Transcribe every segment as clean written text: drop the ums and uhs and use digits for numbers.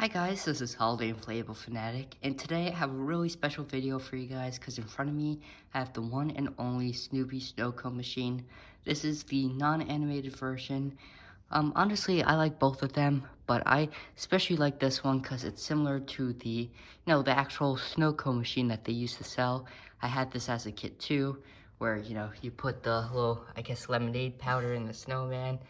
Hi guys, this is Holiday Inflatable Fanatic, and today I have a really special video for you guys because in front of me I have the one and only Snoopy Sno-Machine. This is the non-animated version. Honestly, I like both of them, but I especially like this one because it's similar to the actual Sno-Machine that they used to sell. I had this as a kid too, where, you put the little, I guess, lemonade powder in the snowman.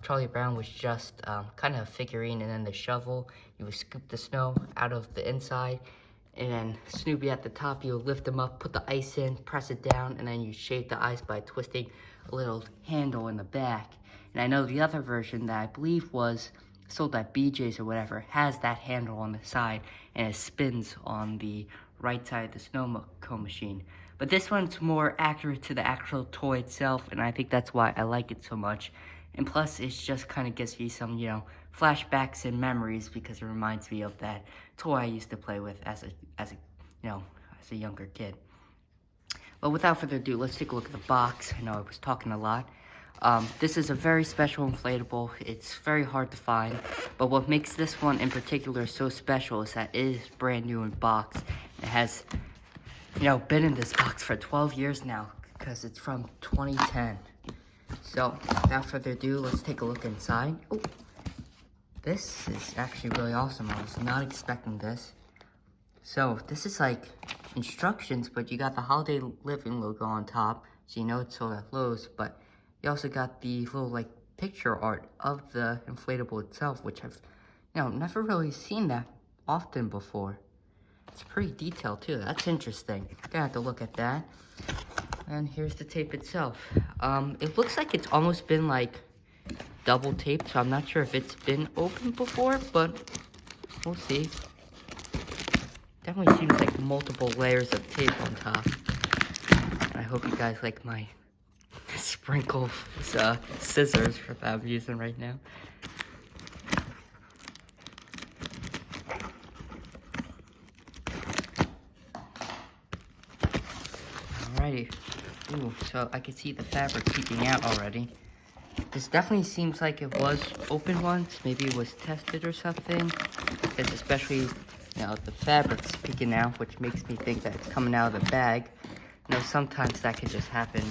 Charlie Brown was just kind of a figurine, and then the shovel, you would scoop the snow out of the inside, and then Snoopy at the top, you would lift him up, put the ice in, press it down, and then you shave the ice by twisting a little handle in the back. And I know the other version that I believe was sold at BJ's or whatever has that handle on the side, and it spins on the right side of the Sno-Machine. But this one's more accurate to the actual toy itself, and I think that's why I like it so much. And plus, it just kind of gives me some, flashbacks and memories because it reminds me of that toy I used to play with as a younger kid. But without further ado, let's take a look at the box. I know I was talking a lot. This is a very special inflatable. It's very hard to find, but what makes this one in particular so special is that it is brand new in box. It has, been in this box for 12 years now because it's from 2010. So, without further ado, let's take a look inside. Oh, this is actually really awesome. I was not expecting this. So, this is like instructions, but you got the Holiday Living logo on top, so you know it's sold at Lowe's, but you also got the little, picture art of the inflatable itself, which I've, never really seen that often before. It's pretty detailed, too. That's interesting. Gonna have to look at that. And here's the tape itself. It looks like it's almost been double taped, so I'm not sure if it's been opened before, but we'll see. Definitely seems like multiple layers of tape on top. I hope you guys like my sprinkle scissors that I'm using right now. Alrighty. Ooh, so I can see the fabric peeking out already. This definitely seems like it was open once. Maybe it was tested or something. Because especially, the fabric's peeking out, which makes me think that it's coming out of the bag. Sometimes that can just happen,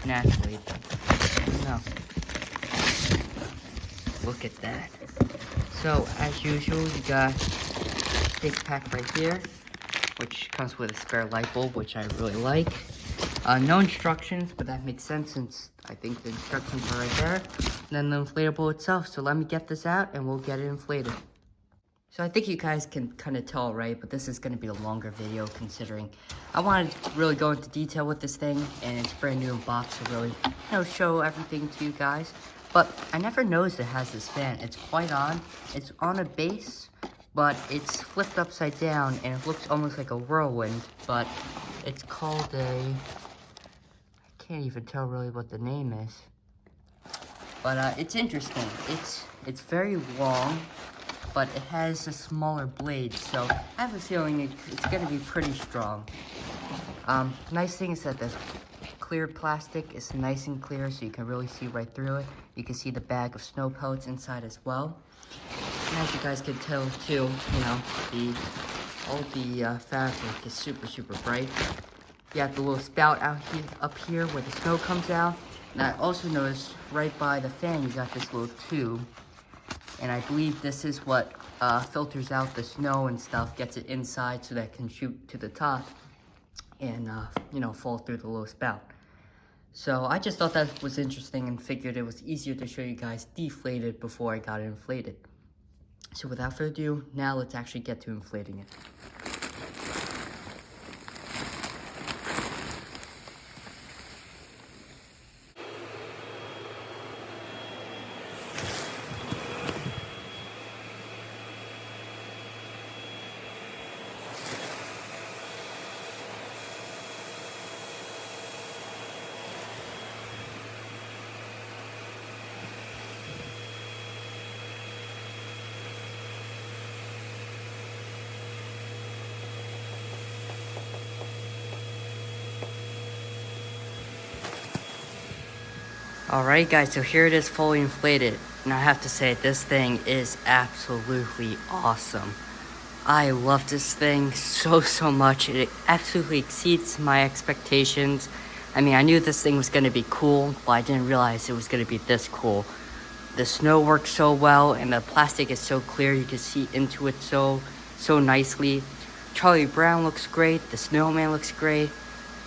naturally. But I don't know. Look at that. So, as usual, you got a big pack right here, which comes with a spare light bulb, which I really like. No instructions, but that makes sense since I think the instructions are right there. And then the inflatable itself. So let me get this out and we'll get it inflated. So I think you guys can kind of tell, right? But this is going to be a longer video considering I wanted to really go into detail with this thing. And it's brand new in box to really, show everything to you guys. But I never noticed it has this fan. It's quite on. It's on a base, but it's flipped upside down and it looks almost like a whirlwind. But it's called a... can't even tell really what the name is, but it's interesting. It's very long, but it has a smaller blade, so I have a feeling it's gonna be pretty strong. Nice thing is that the clear plastic is nice and clear, so you can really see right through it. You can see the bag of snow pellets inside as well. And as you guys can tell too, all the fabric is super bright. You have the little spout up here where the snow comes out. And I also noticed right by the fan, you got this little tube. And I believe this is what filters out the snow and stuff, gets it inside so that it can shoot to the top and, fall through the little spout. So I just thought that was interesting and figured it was easier to show you guys deflated before I got it inflated. So without further ado, now let's actually get to inflating it. Alright guys, so here it is fully inflated. And I have to say, this thing is absolutely awesome. I love this thing so much. It absolutely exceeds my expectations. I mean, I knew this thing was gonna be cool, but I didn't realize it was gonna be this cool. The snow works so well, and the plastic is so clear, you can see into it so nicely. Charlie Brown looks great, the snowman looks great.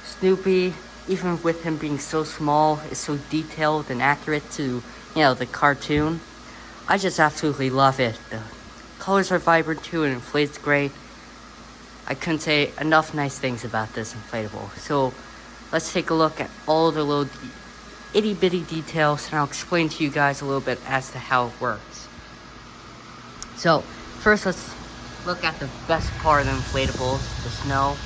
Snoopy, even with him being so small, is so detailed and accurate to, you know, the cartoon. I just absolutely love it. The colors are vibrant too, and inflates great. I couldn't say enough nice things about this inflatable. So let's take a look at all the little itty bitty details, and I'll explain to you guys a little bit as to how it works. So first, let's look at the best part of the inflatables, the snow.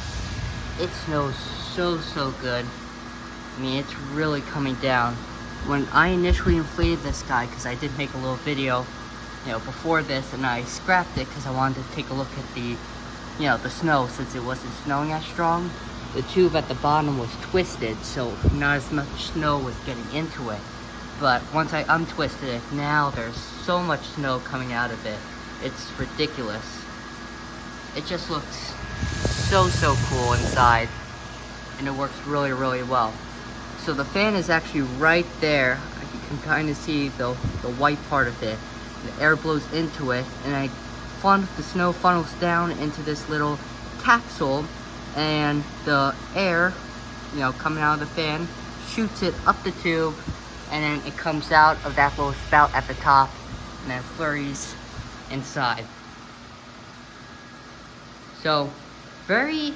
It snows so good. I mean, it's really coming down. When I initially inflated this guy, because I did make a little video, you know, before this, and I scrapped it because I wanted to take a look at the, you know, the snow, since it wasn't snowing as strong. The tube at the bottom was twisted, so not as much snow was getting into it. But once I untwisted it, now there's so much snow coming out of it. It's ridiculous. It just looks so cool inside, and it works really well. So the fan is actually right there. You can kind of see the white part of it. The air blows into it, and the snow funnels down into this little capsule, and the air, you know, coming out of the fan shoots it up the tube, and then it comes out of that little spout at the top, and then flurries inside. So very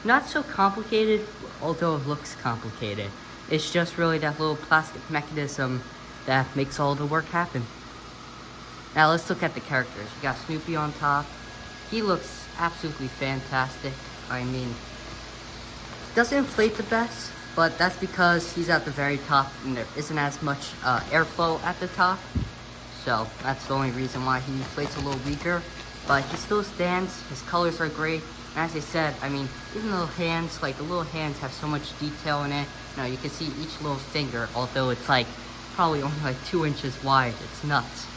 not so complicated, although it looks complicated. It's just really that little plastic mechanism that makes all the work happen. Now let's look at the characters. You got Snoopy on top. He looks absolutely fantastic. I mean, doesn't inflate the best, but that's because he's at the very top and there isn't as much airflow at the top. So that's the only reason why he inflates a little weaker. But he still stands. His colors are great. And as I said, I mean, even the hands, like the little hands have so much detail in it. You know, you can see each little finger, although it's like probably only like 2 inches wide. It's nuts.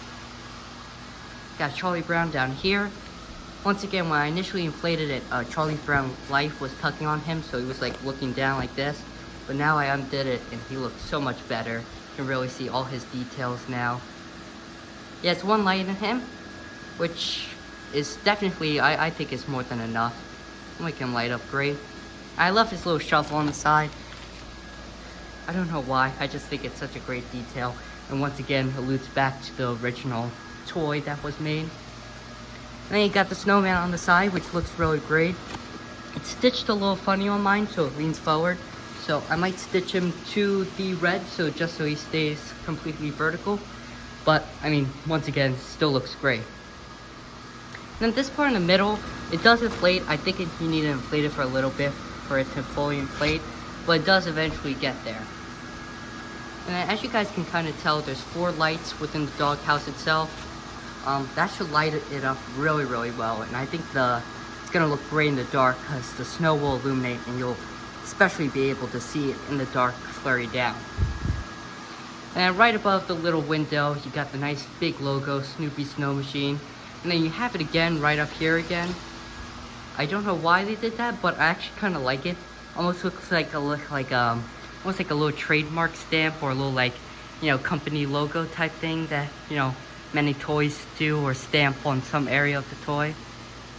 Got Charlie Brown down here. Once again, when I initially inflated it, Charlie Brown's life was tugging on him, so he was like looking down like this. But now I undid it, and he looks so much better. You can really see all his details now. He has one light in him, which is definitely, I think is more than enough. Make him light up great. I love his little shovel on the side. I don't know why, I just think it's such a great detail. And once again, alludes back to the original toy that was made. And then you got the snowman on the side, which looks really great. It's stitched a little funny on mine, so it leans forward. So I might stitch him to the red, so just so he stays completely vertical. But, I mean, once again, still looks great. And then this part in the middle, it does inflate. I think you need to inflate it for a little bit for it to fully inflate, but it does eventually get there. And then, as you guys can kind of tell, there's 4 lights within the doghouse itself. That should light it up really well, and I think it's gonna look great in the dark because the snow will illuminate, and you'll especially be able to see it in the dark flurry down. And right above the little window, you got the nice big logo, Snoopy Sno-Machine. And then you have it again right up here again. I don't know why they did that, but I actually kind of like it. Almost looks like almost like a little trademark stamp, or a little, like, you know, company logo type thing that, you know, many toys do, or stamp on some area of the toy.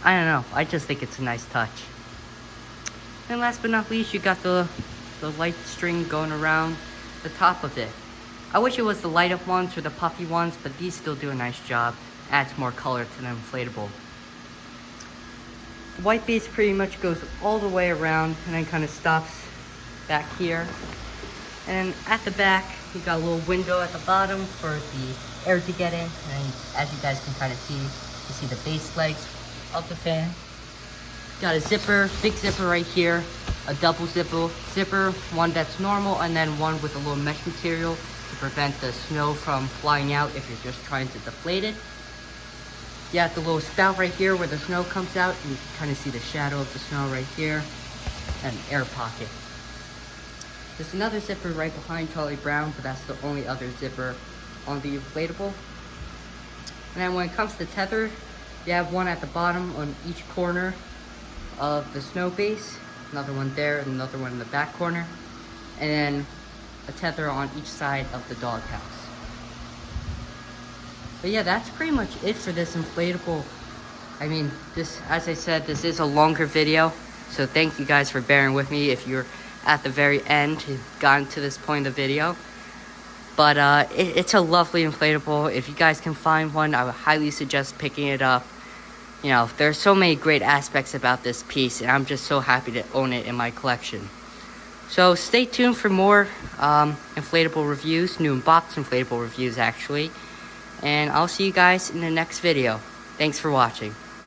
I don't know, I just think it's a nice touch. And last but not least, you got the light string going around the top of it. I wish it was the light up ones or the puffy ones, but these still do a nice job. Adds more color to the inflatable. The white base pretty much goes all the way around and then kind of stops back here. And at the back, you got a little window at the bottom for the air to get in. And as you guys can kind of see, you see the base legs of the fan. Got a zipper, big zipper right here, a double zipper, one that's normal, and then one with a little mesh material to prevent the snow from flying out if you're just trying to deflate it. You have the little spout right here where the snow comes out, and you can kind of see the shadow of the snow right here, and an air pocket. There's another zipper right behind Charlie Brown, but that's the only other zipper on the inflatable. And then when it comes to tether, you have one at the bottom on each corner of the snow base, another one there, and another one in the back corner, and then a tether on each side of the doghouse. But yeah, that's pretty much it for this inflatable. I mean, this, as I said, this is a longer video, so thank you guys for bearing with me if you're at the very end and gotten to this point of the video. But it's a lovely inflatable. If you guys can find one, I would highly suggest picking it up. You know, there's so many great aspects about this piece, and I'm just so happy to own it in my collection. So stay tuned for more inflatable reviews, new unboxed inflatable reviews actually. And I'll see you guys in the next video. Thanks for watching.